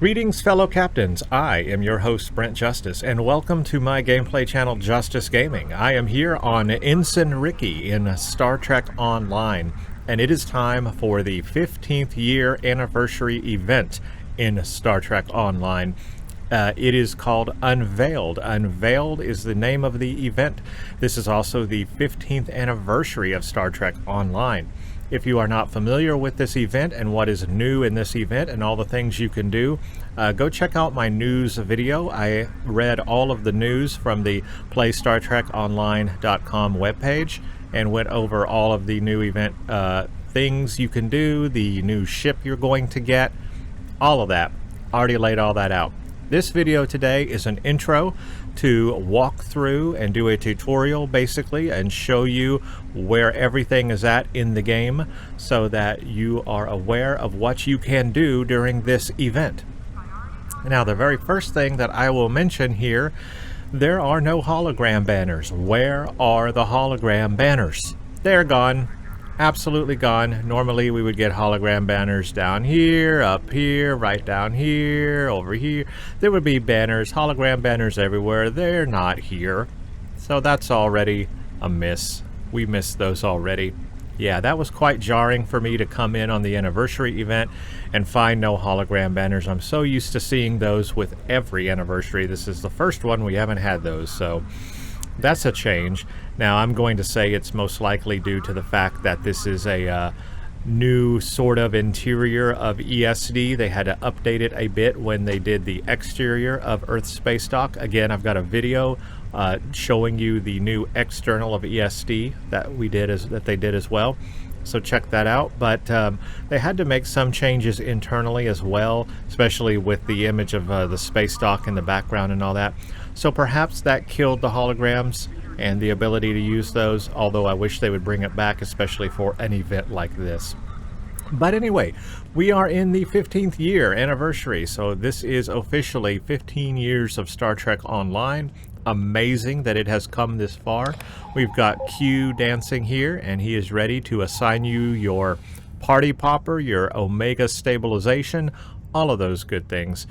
Greetings, fellow captains. I am your host, Brent Justice, and welcome to my gameplay channel, Justice Gaming. I am here on Ensign Ricky in Star Trek Online, and it is time for the 15th year anniversary event in Star Trek Online. It is called Unveiled. Unveiled is the name of the event. This is also the 15th anniversary of Star Trek Online. If you are not familiar with this event and what is new in this event and all the things you can do, go check out my news video. I read all of the news from the PlayStarTrekOnline.com webpage and went over all of the new event things you can do, the new ship you're going to get, all of that. Already laid all that out. This video today is an intro to walk through and do a tutorial basically and show you where everything is at in the game so that you are aware of what you can do during this event. Now, the very first thing that I will mention here, there are no hologram banners. Where are the hologram banners? They're gone. Absolutely gone. Normally we would get hologram banners down here, up here, right down here, over here. There would be banners, hologram banners everywhere. They're not here. So that's already a miss. We missed those already. Yeah, that was quite jarring for me to come in on the anniversary event and find no hologram banners. I'm so used to seeing those with every anniversary. This is the first one we haven't had those, so that's a change. Now, I'm going to say it's most likely due to the fact that this is a new sort of interior of ESD. They had to update it a bit when they did the exterior of Earth Space Dock. Again, I've got a video showing you the new external of ESD that they did as well. So check that out. But they had to make some changes internally as well, especially with the image of the space dock in the background and all that. So perhaps that killed the holograms and the ability to use those, although I wish they would bring it back, especially for an event like this. But anyway, we are in the 15th year anniversary, so this is officially 15 years of Star Trek Online. Amazing that it has come this far. We've got Q dancing here, and he is ready to assign you your party popper, your Omega stabilization, all of those good things.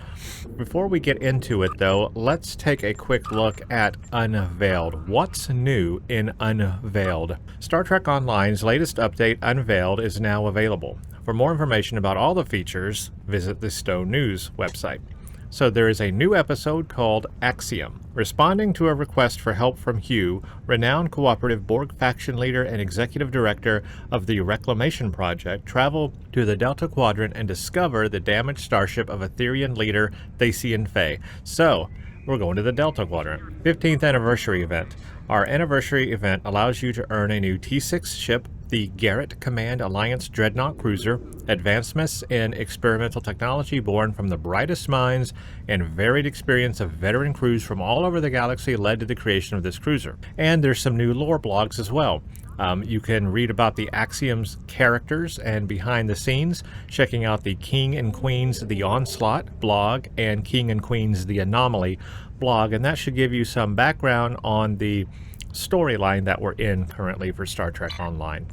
Before we get into it though, let's take a quick look at Unveiled. What's new in Unveiled? Star Trek Online's latest update, Unveiled, is now available. For more information about all the features, visit the Stowe News website. So there is a new episode called Axiom. Responding to a request for help from Hugh, renowned cooperative Borg faction leader and executive director of the Reclamation Project, travel to the Delta Quadrant and discover the damaged starship of Etherian leader Thasian Faye. So, we're going to the Delta Quadrant. 15th anniversary event. Our anniversary event allows you to earn a new T6 ship, the Garrett Command Alliance Dreadnought cruiser, advancements in experimental technology born from the brightest minds and varied experience of veteran crews from all over the galaxy led to the creation of this cruiser. And there's some new lore blogs as well. You can read about the Axiom's characters and behind the scenes, checking out the King and Queens The Onslaught blog and King and Queens The Anomaly blog, and that should give you some background on the storyline that we're in currently for Star Trek Online.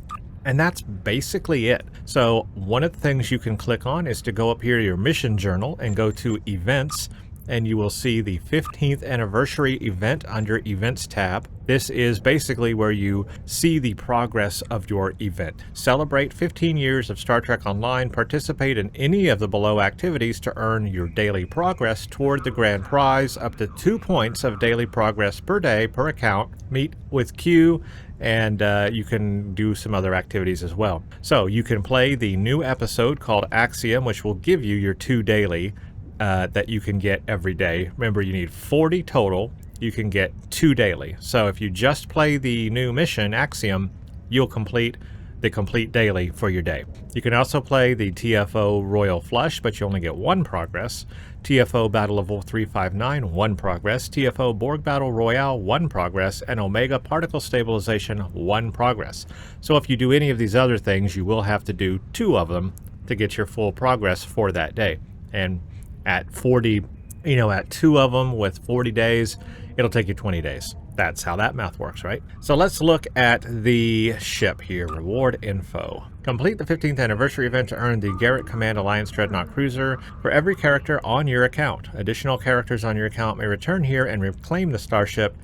And that's basically it. So one of the things you can click on is to go up here to your mission journal and go to events, and you will see the 15th anniversary event under events tab. This is basically where you see the progress of your event. Celebrate 15 years of Star Trek Online. Participate in any of the below activities to earn your daily progress toward the grand prize, up to 2 points of daily progress per day per account. Meet with Q, and you can do some other activities as well. So you can play the new episode called Axiom, which will give you your 2 daily that you can get every day. Remember, you need 40 total. You can get 2 daily. So if you just play the new mission, Axiom, you'll complete the complete daily for your day. You can also play the TFO Royal Flush, but you only get 1 progress. TFO Battle Level 359, 1 progress. TFO Borg Battle Royale, 1 progress. And Omega Particle Stabilization, 1 progress. So if you do any of these other things, you will have to do 2 of them to get your full progress for that day. And at 40, at 2 of them with 40 days, it'll take you 20 days. That's how that math works, right? So let's look at the ship here. Reward info. Complete the 15th anniversary event to earn the Garrett Command Alliance Dreadnought Cruiser for every character on your account. Additional characters on your account may return here and reclaim the starship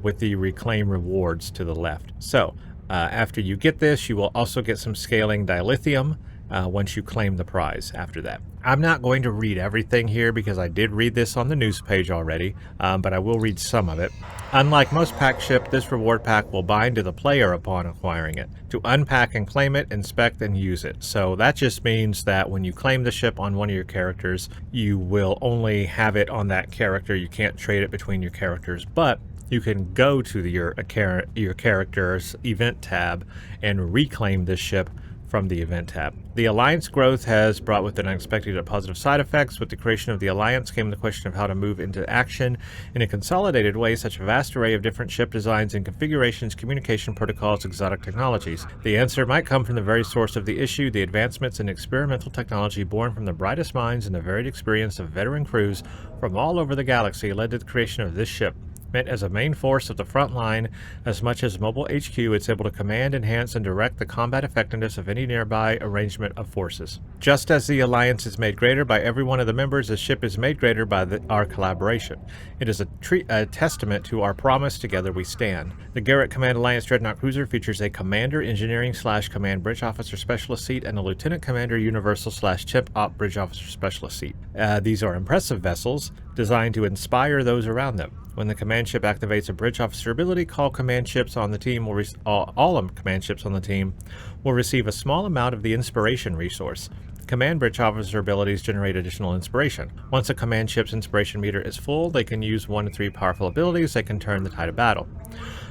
with the reclaim rewards to the left. So after you get this, you will also get some scaling dilithium once you claim the prize after that. I'm not going to read everything here because I did read this on the news page already, but I will read some of it. Unlike most pack ship, this reward pack will bind to the player upon acquiring it. To unpack and claim it, inspect and use it. So that just means that when you claim the ship on one of your characters, you will only have it on that character. You can't trade it between your characters, but you can go to your character's event tab and reclaim this ship from the event tab. The Alliance growth has brought with it unexpected and positive side effects. With the creation of the Alliance came the question of how to move into action in a consolidated way such a vast array of different ship designs and configurations, communication protocols, exotic technologies. The answer might come from the very source of the issue, the advancements in experimental technology born from the brightest minds and the varied experience of veteran crews from all over the galaxy led to the creation of this ship. Meant as a main force of the front line, as much as mobile HQ, it's able to command, enhance, and direct the combat effectiveness of any nearby arrangement of forces. Just as the Alliance is made greater by every one of the members, the ship is made greater by our collaboration. It is a testament to our promise, together we stand. The Garrett Command Alliance Dreadnought Cruiser features a Commander Engineering / Command Bridge Officer Specialist seat and a Lieutenant Commander Universal / Chimp Op Bridge Officer Specialist seat. These are impressive vessels designed to inspire those around them. When the command ship activates a bridge officer ability, all command ships on the team will receive a small amount of the inspiration resource. Command bridge officer abilities generate additional inspiration. Once a command ship's inspiration meter is full, they can use 1 to 3 powerful abilities that can turn the tide of battle.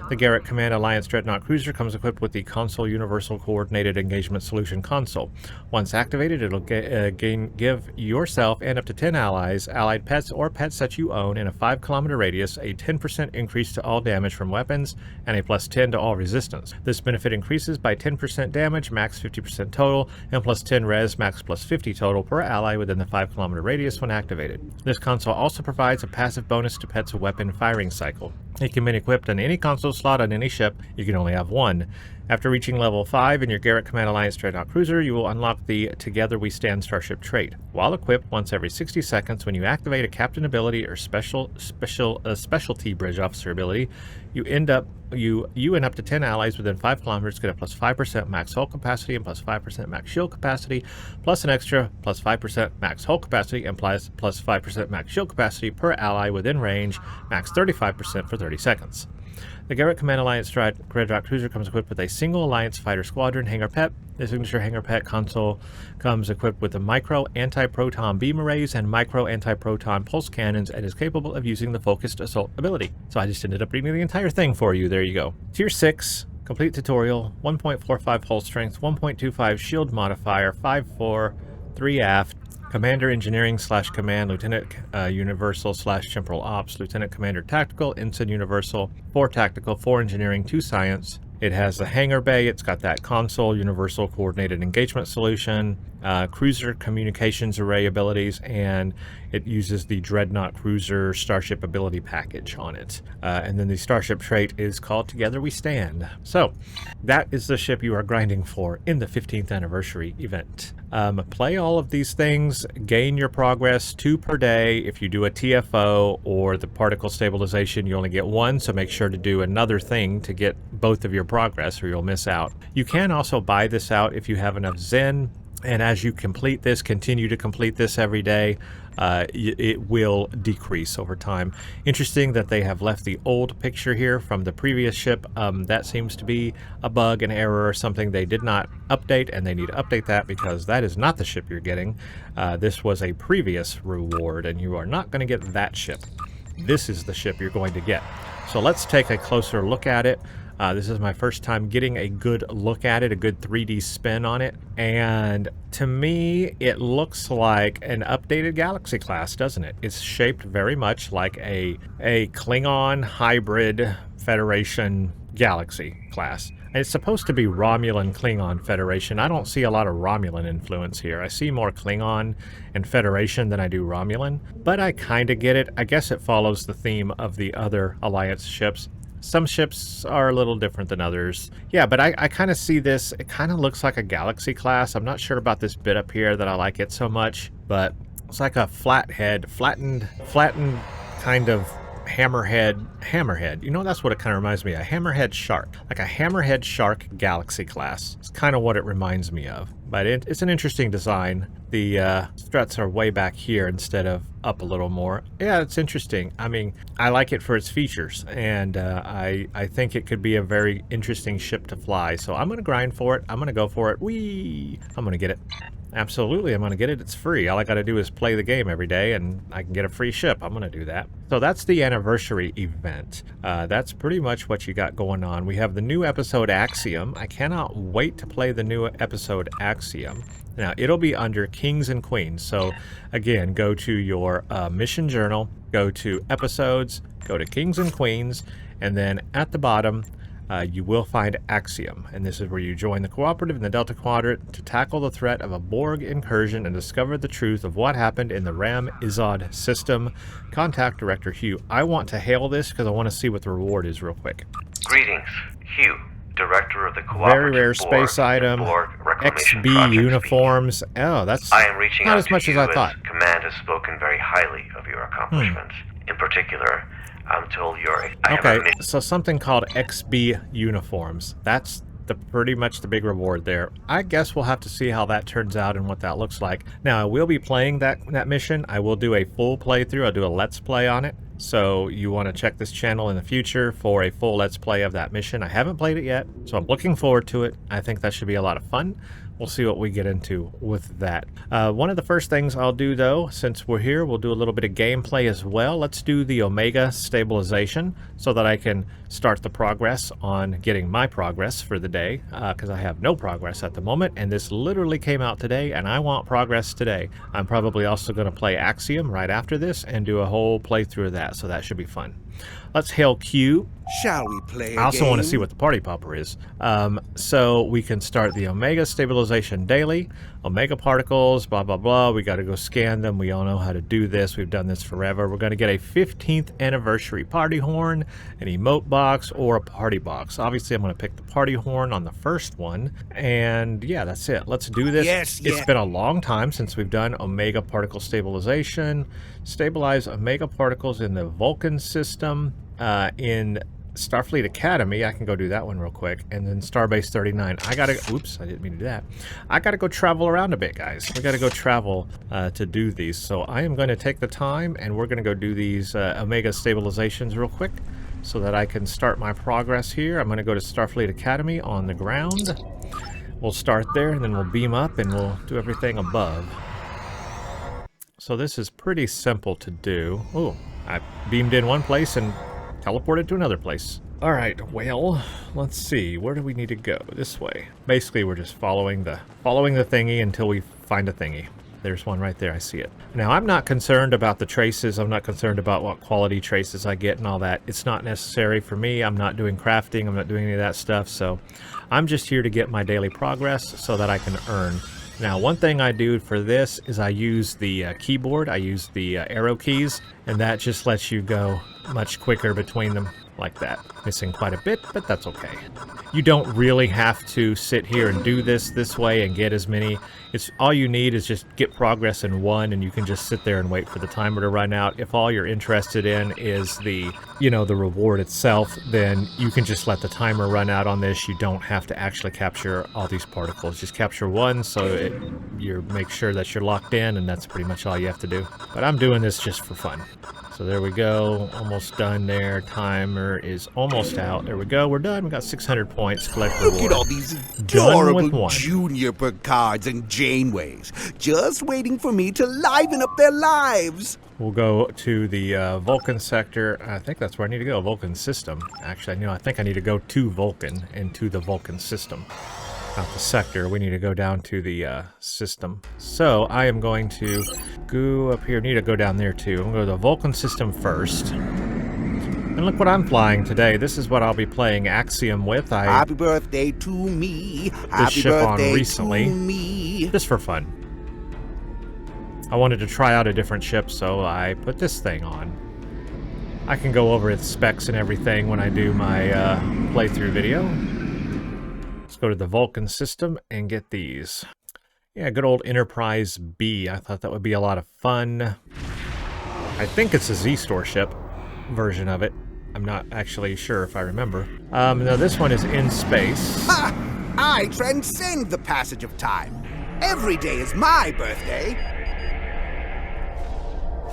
The Garrett Command Alliance Dreadnought Cruiser comes equipped with the Console Universal Coordinated Engagement Solution console. Once activated, it'll give yourself and up to 10 allies, allied pets, or pets that you own in a 5-kilometer radius a 10% increase to all damage from weapons and a plus 10 to all resistance. This benefit increases by 10% damage, max 50% total, and plus 10 res, max plus 50 total per ally within the 5-kilometer radius when activated. This console also provides a passive bonus to pets' weapon firing cycle. It can be equipped on any console slot on any ship. You can only have one. After reaching level 5 in your Garrett Command Alliance Dreadnought Cruiser, you will unlock the Together We Stand Starship trait. While equipped, once every 60 seconds, when you activate a captain ability or specialty bridge officer ability, you and up to 10 allies within 5 kilometers get a plus 5% max hull capacity and plus 5% max shield capacity, plus an extra plus 5% max hull capacity and plus 5% max shield capacity per ally within range, max 35% for 30 seconds. The Garrett Command Alliance Dreadnought Cruiser comes equipped with a single Alliance Fighter Squadron Hangar Pet. The signature Hangar Pet console comes equipped with the micro anti-proton beam arrays and micro anti-proton pulse cannons and is capable of using the focused assault ability. So I just ended up reading the entire thing for you. There you go. Tier 6, complete tutorial, 1.45 hull strength, 1.25 shield modifier, 5'4", 3 aft, Commander Engineering / Command, Lieutenant Universal / Temporal Ops, Lieutenant Commander Tactical, Ensign Universal, 4 Tactical, 4 Engineering, 2 Science. It has the hangar bay, it's got that console, Universal Coordinated Engagement Solution, Cruiser Communications Array abilities, and it uses the Dreadnought Cruiser Starship Ability Package on it. And then the Starship trait is called Together We Stand. So, that is the ship you are grinding for in the 15th anniversary event. Play all of these things, gain your progress, 2 per day. If you do a TFO or the particle stabilization, you only get 1, so make sure to do another thing to get both of your progress or you'll miss out. You can also buy this out if you have enough Zen, and as you complete this, continue to complete this every day, it will decrease over time. Interesting that they have left the old picture here from the previous ship. That seems to be a bug, an error, or something they did not update, and they need to update that because that is not the ship you're getting. This was a previous reward, and you are not going to get that ship. This is the ship you're going to get. So let's take a closer look at it. This is my first time getting a good look at it, a good 3D spin on it, and to me it looks like an updated Galaxy class, doesn't it? It's shaped very much like a Klingon hybrid Federation Galaxy class. And it's supposed to be Romulan Klingon Federation. I don't see a lot of Romulan influence here. I see more Klingon and Federation than I do Romulan, but I kind of get it. I guess it follows the theme of the other Alliance ships. Some ships are a little different than others. Yeah, but I kind of see this. It kind of looks like a Galaxy class. I'm not sure about this bit up here that I like it so much, but it's like a flattened kind of hammerhead. You know, that's what it kind of reminds me of. A hammerhead shark. Like a hammerhead shark Galaxy class. It's kind of what it reminds me of. But it's an interesting design. The struts are way back here instead of up a little more. Yeah, it's interesting. I mean, I like it for its features, and I think it could be a very interesting ship to fly. So I'm going to grind for it. I'm going to go for it. Whee! I'm going to get it. Absolutely, I'm going to get it. It's free. All I got to do is play the game every day, and I can get a free ship. I'm going to do that. So that's the anniversary event. That's pretty much what you got going on. We have the new episode Axiom. I cannot wait to play the new episode Axiom. Now, it'll be under Kings and Queens. So, again, go to your mission journal, go to episodes, go to Kings and Queens, and then at the bottom, you will find Axiom, and this is where you join the cooperative in the Delta Quadrant to tackle the threat of a Borg incursion and discover the truth of what happened in the Ram Izod system. Contact Director Hugh. I want to hail this because I want to see what the reward is real quick. Greetings, Hugh, Director of the Cooperative Very rare space item. XB uniforms. Oh, that's I am reaching not out as much to as you I thought. Command has spoken very highly of your accomplishments. In particular, I'm told you're... Okay, so something called XB uniforms. That's pretty much the big reward there. I guess we'll have to see how that turns out and what that looks like. Now, I will be playing that mission. I will do a full playthrough. I'll do a Let's Play on it. So you want to check this channel in the future for a full Let's Play of that mission. I haven't played it yet, so I'm looking forward to it. I think that should be a lot of fun. We'll see what we get into with that. One of the first things I'll do, though, since we're here, we'll do a little bit of gameplay as well. Let's do the Omega Stabilization so that I can start the progress on getting my progress for the day, because I have no progress at the moment, and this literally came out today, and I want progress today. I'm probably also going to play Axiom right after this and do a whole playthrough of that, so that should be fun. Let's hail Q. Shall we play a I also game? want to see what the party popper is. So we can start the Omega Stabilization Daily. Omega particles, blah, blah, blah. We got to go scan them. We all know how to do this. We've done this forever. We're going to get a 15th anniversary party horn, an emote box, or a party box. Obviously, I'm going to pick the party horn on the first one. And yeah, that's it. Let's do this. It's been a long time since we've done Omega Particle Stabilization. Stabilize Omega particles in the Vulcan system. In Starfleet Academy, I can go do that one real quick, and then Starbase 39. I gotta, oops, I didn't mean to do that. I gotta go travel around a bit, guys. We gotta go travel to do these. So I am going to take the time, and we're gonna go do these Omega stabilizations real quick, so that I can start my progress here. I'm gonna go to Starfleet Academy on the ground. We'll start there, and then we'll beam up, and we'll do everything above. So this is pretty simple to do. Oh, I beamed in one place and teleported to another place. All right, well, let's see. Where do we need to go? This way. Basically, we're just following the thingy until we find a thingy. There's one right there. I see it. Now, I'm not concerned about the traces. I'm not concerned about what quality traces I get and all that. It's not necessary for me. I'm not doing crafting. I'm not doing any of that stuff. So I'm just here to get my daily progress so that I can earn. Now, one thing I do for this is I use the keyboard. I use the arrow keys, and that just lets you go much quicker between them like that. Missing quite a bit, but that's okay. You don't really have to sit here and do this way and get as many. It's all you need is just get progress in one, and you can just sit there and wait for the timer to run out. If all you're interested in is the, you know, the reward itself, then you can just let the timer run out on this. You don't have to actually capture all these particles. Just capture one, so you make sure that you're locked in, and that's pretty much all you have to do. But I'm doing this just for fun. So there we go, almost done there. Timer is almost out. There we go, we're done. We got 600 points. Collect reward. Look at all these adorable Junior Picards and Janeways, just waiting for me to liven up their lives. We'll go to the Vulcan sector. I think that's where I need to go, Vulcan system. Actually, I think I need to go to Vulcan and to the Vulcan system. Not the sector, we need to go down to the system. So I am going to go up here. Need to go down there too. I'm going to go to the Vulcan system first. And look what I'm flying today. This is what I'll be playing Axiom with. Happy birthday to me. This ship on recently, to me. just for fun. I wanted to try out a different ship, so I put this thing on. I can go over its specs and everything when I do my playthrough video. Let's go to the Vulcan system and get these. Yeah, good old Enterprise B. I thought that would be a lot of fun. I think it's a Z-Store ship version of it. I'm not actually sure if I remember. No, this one is in space. Ha! I transcend the passage of time. Every day is my birthday.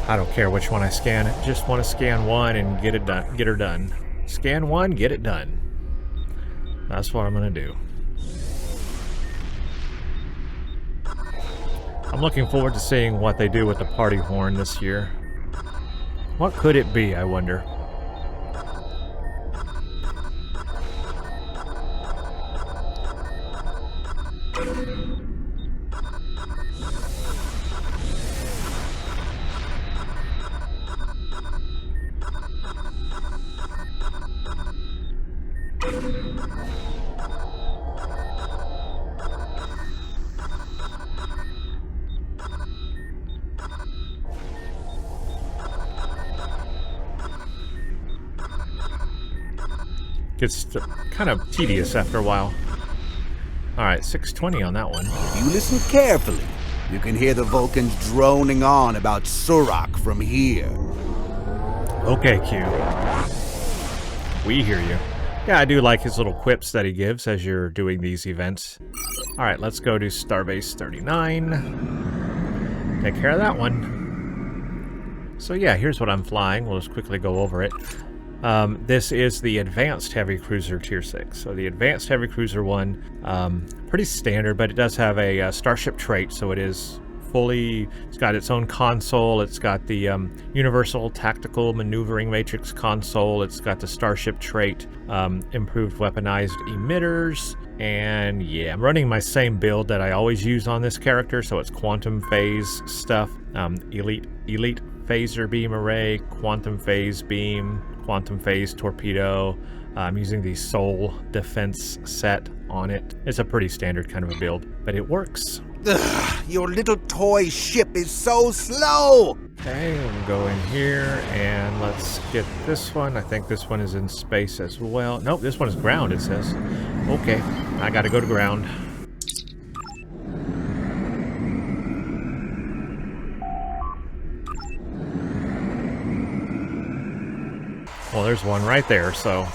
I don't care which one I scan. I just want to scan one and get it done. Get her done. Scan one, get it done. That's what I'm gonna do. I'm looking forward to seeing what they do with the party horn this year. What could it be, I wonder? Gets kind of tedious after a while. Alright, 620 on that one. If you listen carefully, you can hear the Vulcans droning on about Surak from here. Okay, Q. We hear you. Yeah, I do like his little quips that he gives as you're doing these events. Alright, let's go to Starbase 39. Take care of that one. So yeah, here's what I'm flying. We'll just quickly go over it. This is the Advanced Heavy Cruiser Tier 6. So the Advanced Heavy Cruiser one, pretty standard, but it does have a Starship trait, so it is fully, it's got its own console, it's got the Universal Tactical Maneuvering Matrix console, it's got the Starship trait, improved weaponized emitters, and yeah, I'm running my same build that I always use on this character, so it's quantum phase stuff, elite phaser beam array, quantum phase beam, quantum phase torpedo. I'm using the Soul defense set on it. It's a pretty standard kind of a build, but it works. Ugh, your little toy ship is so slow! Okay, we'll go in here and let's get this one. I think this one is in space as well. Nope, this one is ground, it says. Okay, I gotta go to ground. Well, there's one right there, so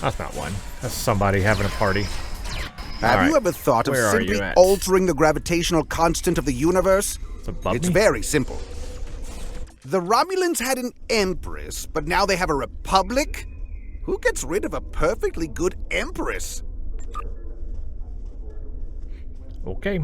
that's not one. That's somebody having a party. Have you ever thought of simply altering the gravitational constant of the universe? It's very simple. The Romulans had an empress, but now they have a republic? Who gets rid of a perfectly good empress? Okay.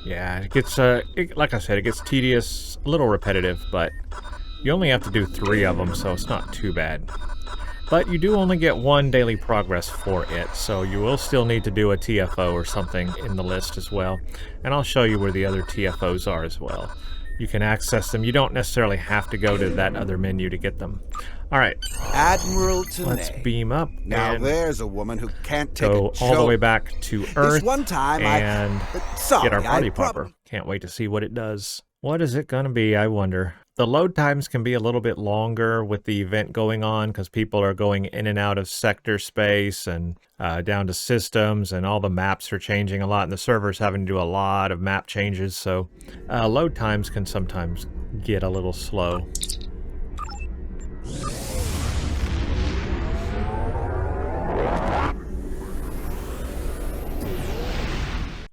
Yeah, it gets, like I said, it gets tedious, a little repetitive, but you only have to do 3 of them, so it's not too bad. But you do only get 1 daily progress for it, so you will still need to do a TFO or something in the list as well. And I'll show you where the other TFOs are as well. You can access them. You don't necessarily have to go to that other menu to get them. All right. Admiral Tanay. Let's beam up. Now there's a woman who can't take a joke. Go all the way back to Earth. This one time and get our party popper. Can't wait to see what it does. What is it going to be, I wonder? The load times can be a little bit longer with the event going on because people are going in and out of sector space and down to systems, and all the maps are changing a lot, and the server's having to do a lot of map changes, so load times can sometimes get a little slow.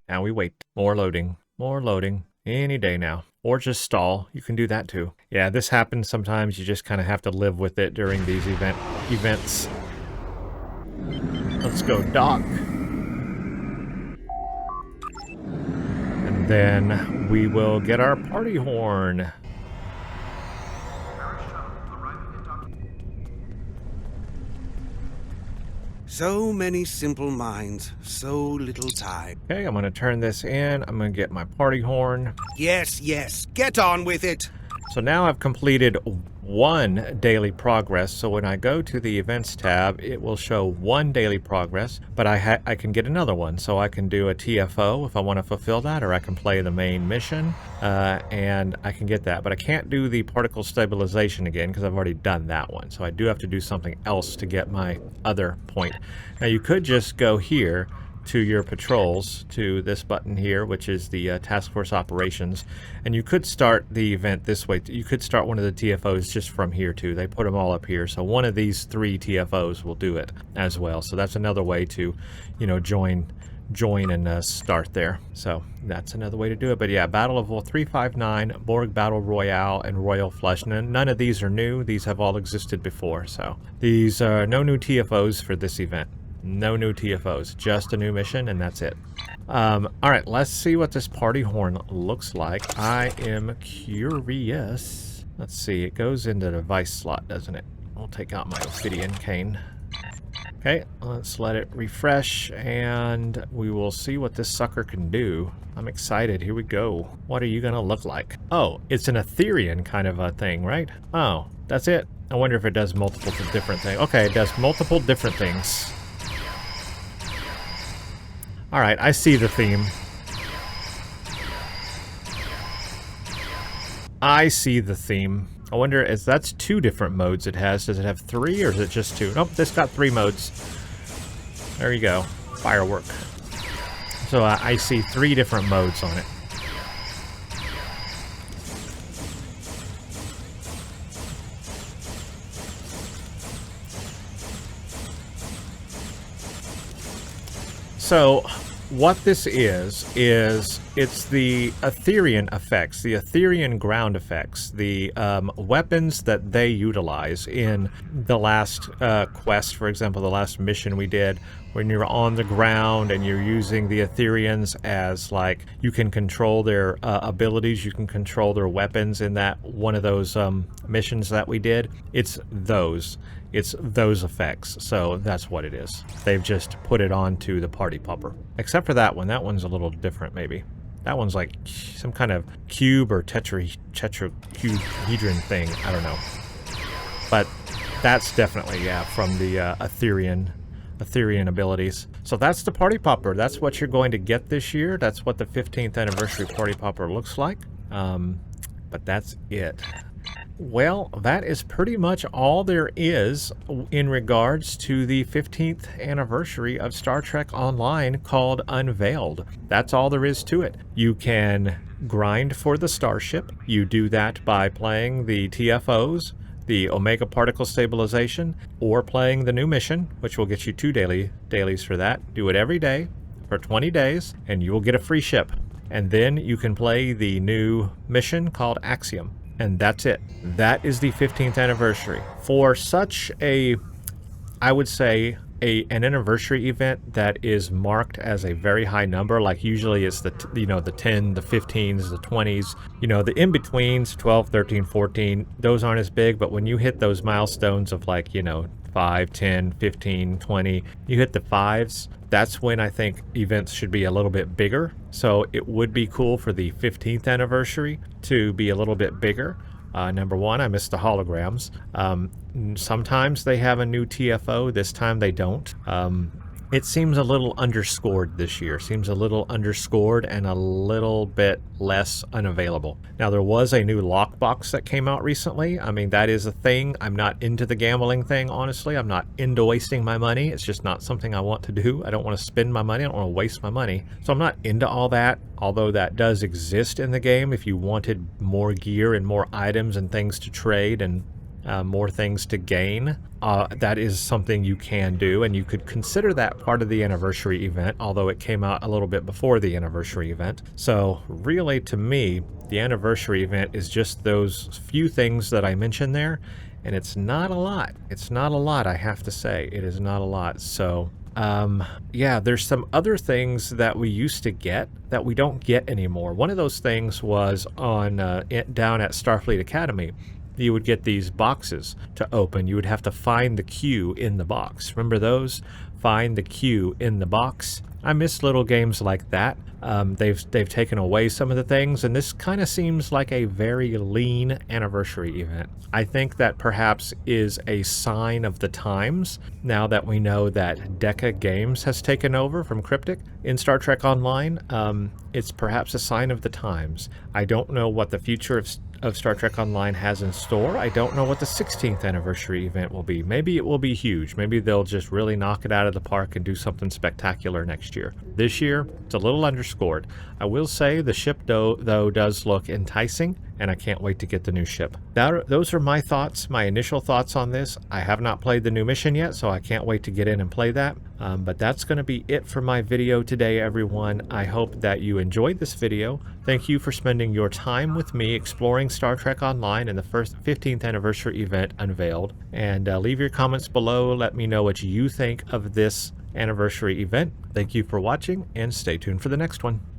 Now we wait. More loading. More loading. Any day now. Or just stall. You can do that too. Yeah, this happens sometimes. You just kind of have to live with it during these events. Let's go dock. And then we will get our party horn. So many simple minds, so little time. Okay, I'm going to turn this in. I'm going to get my party horn. Yes, yes, get on with it. So now I've completed 1 daily progress. So when I go to the events tab, it will show 1 daily progress, but I can get another one. So I can do a TFO if I want to fulfill that, or I can play the main mission, and I can get that. But I can't do the particle stabilization again because I've already done that one. So I do have to do something else to get my other point. Now you could just go here to your patrols, to this button here, which is the task force operations, and you could start the event this way. You could start one of the TFOs just from here too. They put them all up here, so one of these 3 TFOs will do it as well. So that's another way to, you know, join and start there. So that's another way to do it. But yeah, Battle of Vol 359, Borg Battle Royale, and Royal Flush. None of these are new. These have all existed before. So these are no new TFOs for this event. No new TFOs, just a new mission, and that's it. Alright, let's see what this party horn looks like. I am curious. Let's see, it goes into the device slot, doesn't it? I'll take out my obsidian cane. Okay, let's let it refresh, and we will see what this sucker can do. I'm excited. Here we go. What are you going to look like? Oh, it's an Etherean kind of a thing, right? Oh, that's it. I wonder if it does multiple different things. Okay, it does multiple different things. Alright, I see the theme. I see the theme. I wonder if that's 2 different modes it has. Does it have 3 or is it just 2? Nope, this got 3 modes. There you go. Firework. So I see 3 different modes on it. So what this is it's the Etherean effects, the Etherean ground effects, the weapons that they utilize in the last quest, for example, the last mission we did, when you're on the ground and you're using the Ethereans as, like, you can control their abilities, you can control their weapons in that one of those missions that we did. It's those effects. So that's what it is. They've just put it onto the party popper. Except for that one. That one's a little different, maybe. That one's like some kind of cube or tetrahedron thing. I don't know. But that's definitely, yeah, from the Etherean abilities. So that's the party popper. That's what you're going to get this year. That's what the 15th anniversary party popper looks like. But that's it. Well, that is pretty much all there is in regards to the 15th anniversary of Star Trek Online, called Unveiled. That's all there is to it. You can grind for the starship. You do that by playing the TFOs, the Omega Particle Stabilization, or playing the new mission, which will get you 2 dailies for that. Do it every day for 20 days, and you will get a free ship. And then you can play the new mission called Axiom. And that's it. That is the 15th anniversary. For such a, I would say, an anniversary event that is marked as a very high number, like usually it's the 10, the 15s, the 20s, the in-betweens, 12, 13, 14, those aren't as big, but when you hit those milestones of, like, 5, 10, 15, 20, you hit the 5s, that's when I think events should be a little bit bigger. So it would be cool for the 15th anniversary to be a little bit bigger. Number one, I miss the holograms. Sometimes they have a new TFO. This time they don't. It seems a little underscored this year. Seems a little underscored and a little bit less unavailable. Now, there was a new lockbox that came out recently. I mean, that is a thing. I'm not into the gambling thing, honestly. I'm not into wasting my money. It's just not something I want to do. I don't want to spend my money. I don't want to waste my money. So I'm not into all that, although that does exist in the game. If you wanted more gear and more items and things to trade and more things to gain, that is something you can do, and you could consider that part of the anniversary event, although it came out a little bit before the anniversary event. So really, to me, the anniversary event is just those few things that I mentioned there, and it's not a lot. It's not a lot, I have to say. It is not a lot. So yeah, there's some other things that we used to get that we don't get anymore. One of those things was on down at Starfleet Academy. you would get these boxes to open. You would have to find the cue in the box. Remember those? Find the cue in the box. I miss little games like that. They've taken away some of the things, and this kind of seems like a very lean anniversary event. I think that perhaps is a sign of the times, now that we know that Deca Games has taken over from Cryptic in Star Trek Online. It's perhaps a sign of the times. I don't know what the future of Star Trek Online has in store. I don't know what the 16th anniversary event will be. Maybe it will be huge. Maybe they'll just really knock it out of the park and do something spectacular next year. This year, it's a little underscored. I will say the ship, though does look enticing, and I can't wait to get the new ship. Those are my thoughts, my initial thoughts on this. I have not played the new mission yet, so I can't wait to get in and play that. But that's going to be it for my video today, everyone. I hope that you enjoyed this video. Thank you for spending your time with me exploring Star Trek Online and the first 15th anniversary event, Unveiled. And leave your comments below. Let me know what you think of this anniversary event. Thank you for watching, and stay tuned for the next one.